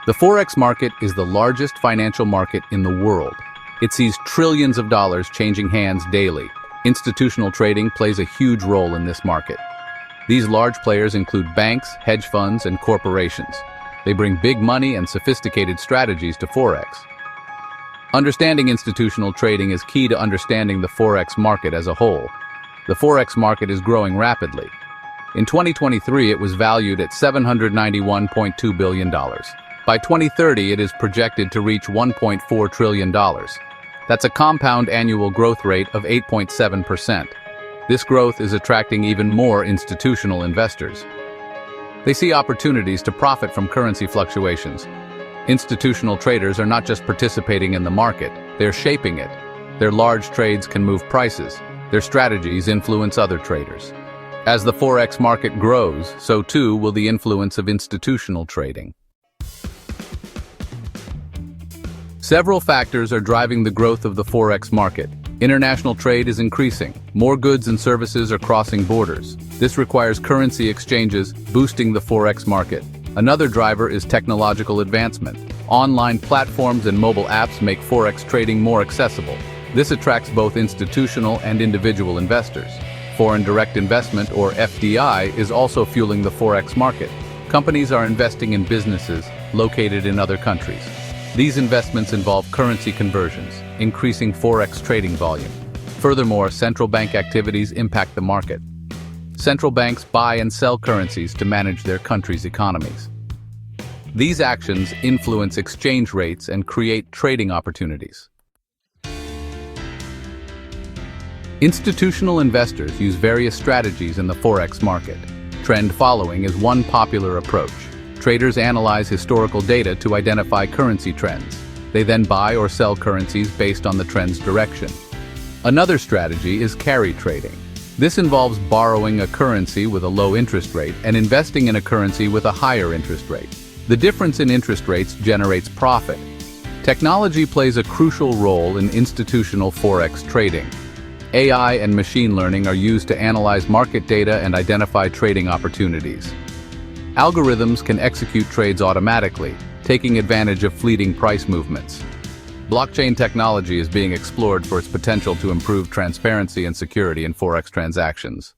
The Forex market is the largest financial market in the world. It sees trillions of dollars changing hands daily. Institutional trading plays a huge role in this market. These large players include banks, hedge funds, and corporations. They bring big money and sophisticated strategies to Forex. Understanding institutional trading is key to understanding the Forex market as a whole. The Forex market is growing rapidly. In 2023, it was valued at $791.2 billion. By 2030, it is projected to reach $1.4 trillion. That's a compound annual growth rate of 8.7%. This growth is attracting even more institutional investors. They see opportunities to profit from currency fluctuations. Institutional traders are not just participating in the market, they're shaping it. Their large trades can move prices. Their strategies influence other traders. As the Forex market grows, so too will the influence of institutional trading. Several factors are driving the growth of the Forex market. International trade is increasing. More goods and services are crossing borders. This requires currency exchanges, boosting the Forex market. Another driver is technological advancement. Online platforms and mobile apps make Forex trading more accessible. This attracts both institutional and individual investors. Foreign direct investment, or FDI, is also fueling the Forex market. Companies are investing in businesses located in other countries. These investments involve currency conversions, increasing Forex trading volume. Furthermore, central bank activities impact the market. Central banks buy and sell currencies to manage their country's economies. These actions influence exchange rates and create trading opportunities. Institutional investors use various strategies in the Forex market. Trend following is one popular approach. Traders analyze historical data to identify currency trends. They then buy or sell currencies based on the trend's direction. Another strategy is carry trading. This involves borrowing a currency with a low interest rate and investing in a currency with a higher interest rate. The difference in interest rates generates profit. Technology plays a crucial role in institutional Forex trading. AI and machine learning are used to analyze market data and identify trading opportunities. Algorithms can execute trades automatically, taking advantage of fleeting price movements. Blockchain technology is being explored for its potential to improve transparency and security in Forex transactions.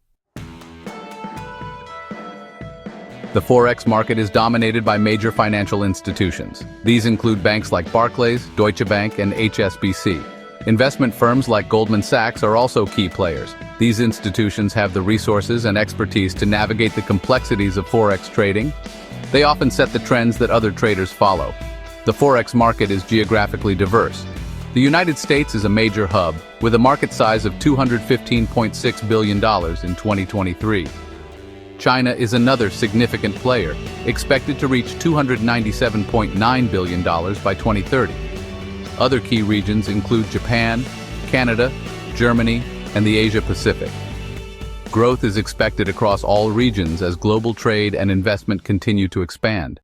The Forex market is dominated by major financial institutions. These include banks like Barclays, Deutsche Bank, and HSBC. Investment firms like Goldman Sachs are also key players. These institutions have the resources and expertise to navigate the complexities of Forex trading. They often set the trends that other traders follow. The Forex market is geographically diverse. The United States is a major hub, with a market size of $215.6 billion in 2023. China is another significant player, expected to reach $297.9 billion by 2030. Other key regions include Japan, Canada, Germany, and the Asia-Pacific. Growth is expected across all regions as global trade and investment continue to expand.